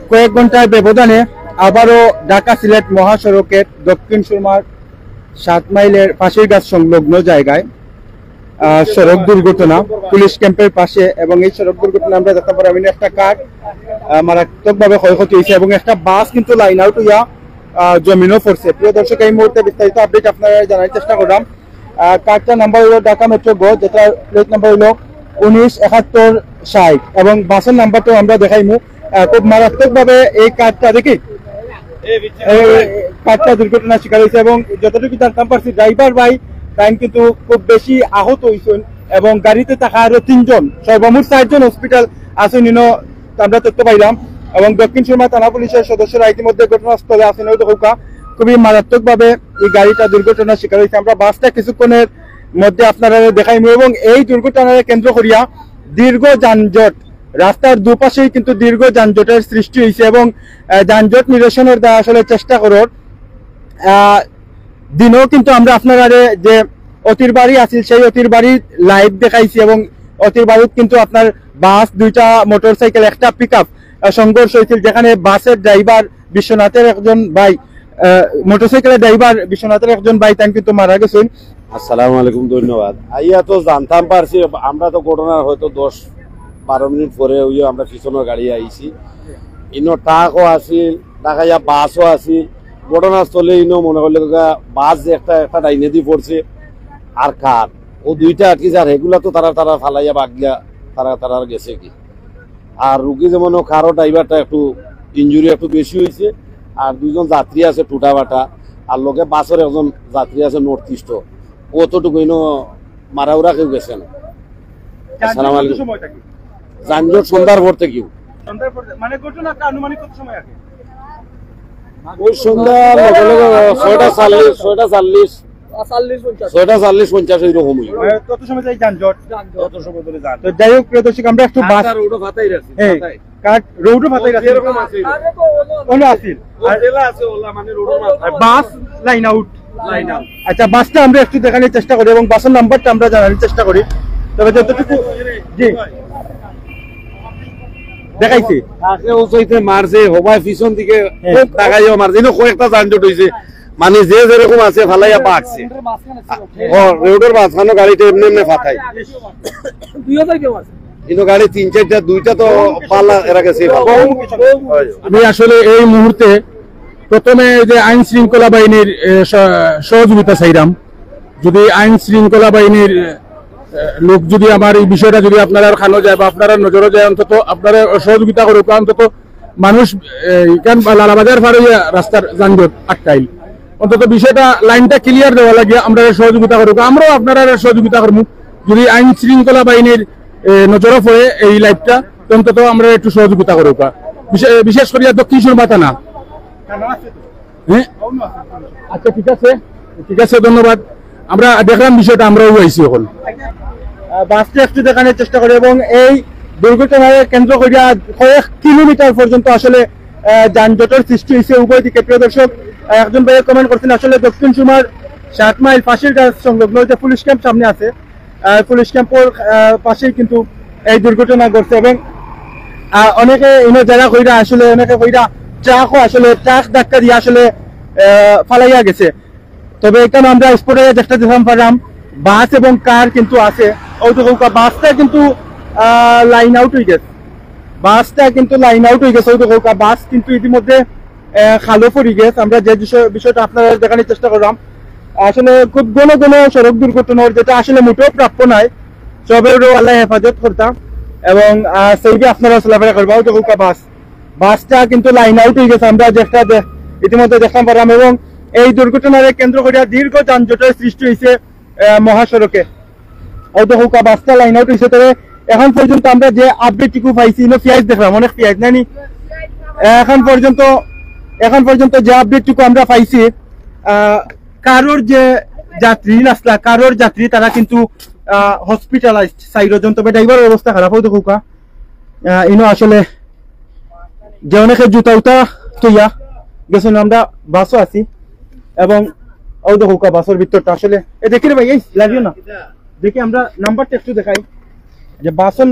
কয়েক ঘন্টার ব্যবধানে আবারও ঢাকা সিলেট মহাসড়কের দক্ষিণ সুরমার 7 মাইলের পাশেরগাছ সংলগ্ন জায়গায় সড়ক দুর্ঘটনা, পুলিশ ক্যাম্পের পাশে। এবং এই সড়ক দুর্ঘটনা আমরা দেখতে পারি একটা কার মারাত্মকভাবে ক্ষয়ক্ষতি হয়েছে এবং একটা বাস কিন্তু লাইন আউট হইয়া জমিনও পড়ছে। প্রিয় দর্শক, এই মুহূর্তে বিস্তারিত আপডেট আপনারা জানার চেষ্টা করলাম। কারটার নাম্বার হলো ঢাকা মেট্রো গ, যেটা প্লেট নাম্বার হলো 197160 এবং বাসের নাম্বারটাও আমরা দেখাইমু। খুব মারাত্মকভাবে এই কারটা দেখি কারটা দুর্ঘটনার শিকার হয়েছে এবং যতটুকু জানতাম পারছি ড্রাইভার ভাই তাই কিন্তু খুব বেশি আহত হয়েছেন এবং গাড়িতে থাকা আরো 3 জন, সর্বমোট 4 জন হসপিটাল আসেন আমরা তথ্য পাইলাম। এবং দক্ষিণ সুরমা থানা পুলিশের সদস্যরা ইতিমধ্যে ঘটনাস্থলে আসেন। খুবই মারাত্মকভাবে এই গাড়িটা দুর্ঘটনার শিকার হয়েছে। আমরা বাসটা কিছুক্ষণের মধ্যে আপনারা দেখাইমু এবং এই দুর্ঘটনাকে কেন্দ্র করিয়া দীর্ঘ যানজট, রাস্তার দুপাশেই কিন্তু দীর্ঘ যানজটের সৃষ্টি হয়েছে এবং যানজট নিরসনের দ্বারা আসলে চেষ্টা করোর দিনও কিন্তু আমরা আপনারা যে অতির বাড়ি আছিল সেই অতির বাড়ির লাইভ দেখাইছি এবং অতির বাড়িত কিন্তু আপনার বাস, 2টা মোটরসাইকেল, একটা পিকআপ সংঘর্ষ হয়েছিল, যেখানে বাসের ড্রাইভার বিশ্বনাথের একজন ভাই, মোটরসাইকেলের ড্রাইভার বিশ্বনাথের একজন ভাই তাই কিন্তু মারা গেছেন। আসসালামু আলাইকুম, ধন্যবাদ। আইয়া তো জানতাম পারছি, আমরা তো ঘটনার হয়তো 10-12 মিনিট পরে আমরা পিছনের গাড়ি আইছি। ইনো ট্রাকও আছিল, টাকাইয়া বাসও আছিল। ঘটনাস্থলে ইনো মনে করলে বাস যে একটা ডাইনে দিয়ে পড়ছে আর কার ও 2টা আটকি যার এগুলা তো তারা ফালাইয়া বাগিয়া তারা গেছে কি। আর রুগী যেমন কারো ড্রাইভারটা একটু ইঞ্জুরি একটু বেশি হয়েছে আর 2 জন যাত্রী আছে টুটা বাটা আর লোকে বাসের একজন যাত্রী আছে নর্থ ইস্ট, অতটুকু ইনো মারাউরা কেউ গেছে না। আসসালামু আলাইকুম। যানজট সন্ধ্যার পর থেকে মানে ঘটনাটা আনুমানিক কত সময় আগে? ওই সন্ধ্যা 6:40-6:50 এরকম। কত সময় যাই যানজট? কত সময় ধরে যান? তো যাই হোক প্রিয় দর্শক, আমরা একটু বাস রোডও ফাটাই রাখছি, কাট রোডও ফাটাই রাখছি এরকম আছে, ওলা আছে আর জেলা আছে ওলা, মানে রোডের মাথায় বাস লাইন আউট। আচ্ছা, বাসটা আমরা একটু দেখানোর চেষ্টা করি এবং বাসের নাম্বারটা আমরা জানার চেষ্টা করি। তবে যতটুকু জি দেখাইছি তাকে ওইতে মারছে হবাই পিছন দিকে খুব টাকাইও মারছে, ইনো কয়েকটা যানজট হইছে, মানে যে যেরকম আছে ফালাইয়া পাকছে। রোডের মাঝখানে গাড়িটা এমনি এমনি ফাটাই, কিন্তু গাড়ি 3-4টা, 2টা তো পাল্লা এরা গেছে। আমি আসলে এই মুহূর্তে প্রথমে যে আইন শৃঙ্খলা বাহিনীর সহযোগিতা চাইলাম, যদি আইন শৃঙ্খলা বাহিনীর লোক যদি আমার এই বিষয়টা যদি আপনারা খানো যায় বা আপনারা নজরে যায়, অন্তত আপনারা সহযোগিতা করুক। অন্তত মানুষ লালাবাজার পার হইয়া রাস্তার যানজট আটকাইল, অন্তত বিষয়টা লাইনটা ক্লিয়ার দেওয়া লাগে, আমরা সহযোগিতা করুক। আমরাও আপনারা সহযোগিতা করবো যদি আইন শৃঙ্খলা বাহিনীর নজরে পড়ে এই লাইটটা, অন্তত আমরা একটু সহযোগিতা করুক। বিশেষ করে দক্ষিণ সুরমা থানা। হ্যাঁ, আচ্ছা, ঠিক আছে, ঠিক আছে, ধন্যবাদ। আমরা দেখলাম বিষয়টা, আমরাও আইছি এখন বাসটা একটু দেখানোর চেষ্টা করি এবং এই দুর্ঘটনায় কেন্দ্র করিয়া কয়েক কিলোমিটার পর্যন্ত আসলে যানজটের সৃষ্টি হয়েছে উভয় দিকে। প্রিয় দর্শক, একজন ভাইয়ের কমেন্ট করছেন আসলে দক্ষিণ সুরমার 7 মাইল পাশের গাছ সংলগ্ন যে পুলিশ ক্যাম্প সামনে আছে, পুলিশ ক্যাম্পের পাশেই কিন্তু এই দুর্ঘটনা ঘটছে এবং অনেকে ইনো যারা কইরা আসলে অনেকে কইরা ট্রাকও আসলে ট্রাক ধাক্কা দিয়ে আসলে ফালাইয়া গেছে। তবে এখানে আমরা স্পটে চেষ্টা দিলাম পারলাম বাস এবং কার কিন্তু আছে। বাসটা কিন্তু লাইন আউট হয়ে গেছে, বাসটা কিন্তু লাইন আউট হয়ে গেছে। বাস কিন্তু ইতিমধ্যে খালো পড়ে গেছে। আমরা যে বিষয়টা আপনারা দেখানোর চেষ্টা করলাম, আসলে খুব ঘন ঘন সড়ক দুর্ঘটনার যেটা আসলে মোটেও প্রাপ্য নাই, সবেরও আল্লাহ হেফাজত করতাম এবং সেইটা আপনারা চলাফেরা করবা। বাসটা কিন্তু লাইন আউট হয়ে গেছে, আমরা যেটা ইতিমধ্যে দেখলাম পারলাম এবং এই দুর্ঘটনার কেন্দ্র করিয়া দীর্ঘ যানজটের সৃষ্টি হয়েছে মহাসড়কে। বাসটা লাইন আউট হয়েছে। তবে এখন পর্যন্ত আমরা যে আপডেটটুকু পাইছি, পেঁয়াজ দেখলাম, অনেক পেঁয়াজ নানি। এখন পর্যন্ত যে আপডেটটুকু আমরা পাইছি, কারোর যে যাত্রী নাসলা, কারোর যাত্রী তারা কিন্তু হসপিটালাইজড 4 জন। তবে ড্রাইভারের অবস্থা খারাপ হতো খোকা, ইনো আসলে যে অনেকে জুতা উতা তুইয়া গেছেন। আমরা বাসও আছি এবং বাসের ভিতরটা আসলে দেখি রে ভাই, এই লাগিও না দেখি, আমরা নাম্বারটা একটু দেখাই যে বাসন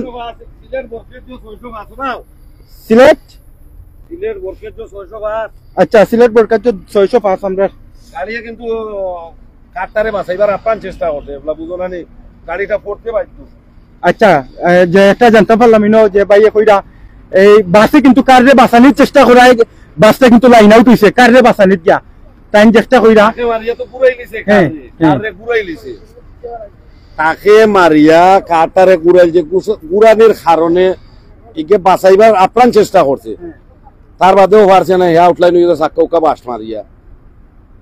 সিলেট সিলেট বরকেট 605 আচ্ছা সিলেট বরকাত 605 আমরা গাড়িয়ে কিন্তু কাটারে বাঁচাইবার আপ্রাণ চেষ্টা করছে এগুলা বুঝো না নি গাড়িটা পড়তে পারতো। আচ্ছা যে একটা জানতে পারলাম ইনো যে ভাইয়া কইরা এই বাসে কিন্তু কারে বাঁচানোর চেষ্টা করায় বাসটা কিন্তু লাইন আউট হইছে কারে বাঁচানোর গিয়া তাই চেষ্টা কইরা তাকে মারিয়া তো পুরাই লিছে হ্যাঁ, কারে পুরাই লিছে তাকে মারিয়া কাটারে গুড়াইছে গুড়ানির কারণে ইকে বাঁচাইবার আপ্রাণ চেষ্টা করছে তার বাদেও পারছে না হ্যাঁ আউটলাইন হয়ে চাক্কা উক্কা বাস মারিয়া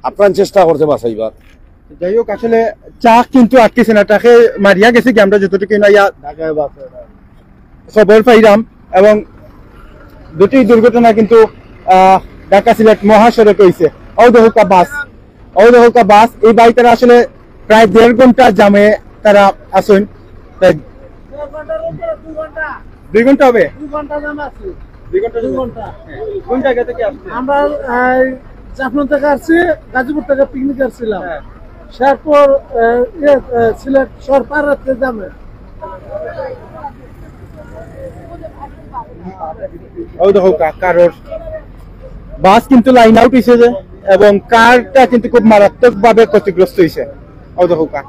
আপ্রাণ চেষ্টা করছে বাঁচাইবার। যাই হোক আসলে চা কিন্তু আটকেছে না তাকে মারিয়া গেছে কি আমরা যতটুকু ইয়া খবর পাইলাম এবং দুটি দুর্ঘটনা কিন্তু ঢাকা সিলেট মহাসড়ক হয়েছে ঔদহকা বাস এই বাইকটা আসলে প্রায় 1.5 ঘন্টা জামে তারা আসেন প্রায় 2 ঘন্টা হবে 2 ঘন্টা জাম আছে 2 ঘন্টা কোন জায়গা থেকে আসছে আমরা জাফলং থেকে আসছি গাজীপুর থেকে পিকনিক আসছিলাম হ্যাঁ। তারপর সিলেট শহর পার রাখতে যাবে ঔদহকা কারোর বাস কিন্তু লাইন আউট হয়েছে যে এবং কারটা কিন্তু খুব মারাত্মক ভাবে ক্ষতিগ্রস্ত হয়েছে ঔদহকা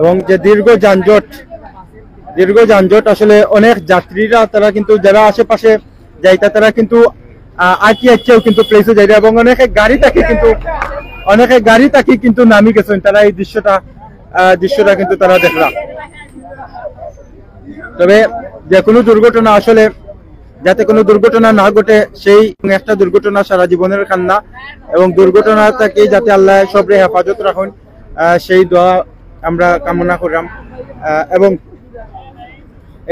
এবং যে দীর্ঘ যানজট আসলে অনেক যাত্রীরা তারা কিন্তু যারা আশেপাশে যাইতা তারা কিন্তু আটকেও কিন্তু প্লেসে যাই এবং অনেকে গাড়ি তাকি কিন্তু নামি গেছেন তারা এই দৃশ্যটা কিন্তু তারা দেখলাম। তবে যে কোনো দুর্ঘটনা আসলে যাতে কোনো দুর্ঘটনা না ঘটে সেই একটা দুর্ঘটনা সারা জীবনের কান্না এবং দুর্ঘটনা থেকে যাতে আল্লাহ সবরে হেফাজত রাখুন সেই দোয়া আমরা কামনা করলাম। এবং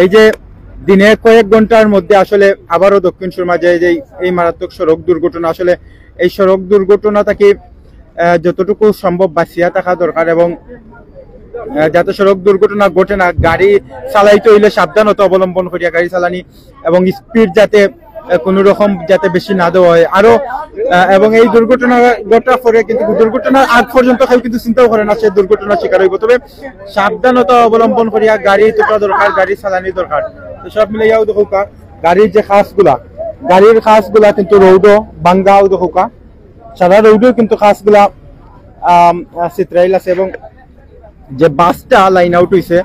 এই যে দিনে কয়েক ঘন্টার মধ্যে আসলে আবারও দক্ষিণ সুরমা যে এই মারাত্মক সড়ক দুর্ঘটনা আসলে এই সড়ক দুর্ঘটনা থেকে যতটুকু সম্ভব বাঁচিয়া থাকা দরকার এবং যাতে সড়ক দুর্ঘটনা ঘটে না গাড়ি চালাইতে হইলে সাবধানতা অবলম্বন করিয়া গাড়ি চালানি এবং স্পিড যাতে কোনো রকম যাতে বেশি না দেওয়া হয় আরো এবং এই দুর্ঘটনা ঘটার পরে কিন্তু দুর্ঘটনার আগ পর্যন্ত কেউ কিন্তু চিন্তাও করে না সে দুর্ঘটনার শিকার হইব তবে সাবধানতা অবলম্বন করিয়া গাড়ি তোলা দরকার গাড়ি চালানি দরকার তো সব মিলাইয়াও দেখো গাড়ির যে খাসগুলা কিন্তু রৌদ বাঙ্গাও দেখো সারা রৌদেও কিন্তু খাসগুলা চিত্রাইল আছে এবং যে বাসটা লাইন আউট হইছে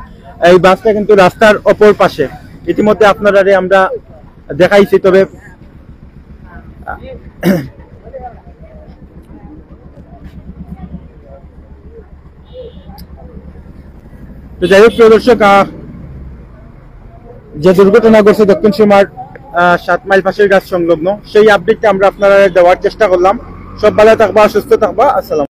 এই বাসটা কিন্তু রাস্তার অপর পাশে ইতিমধ্যে আপনারা আমরা দেখাইছি। তবে তো যাই হোক প্রিয় দর্শক যে দুর্ঘটনা ঘটছে দক্ষিণ সীমার 7 মাইল পাশের গাছ সংলগ্ন সেই আপডেটটা আমরা আপনারা দেওয়ার চেষ্টা করলাম। সব ভালো থাকবা সুস্থ থাকবা আসসালাম।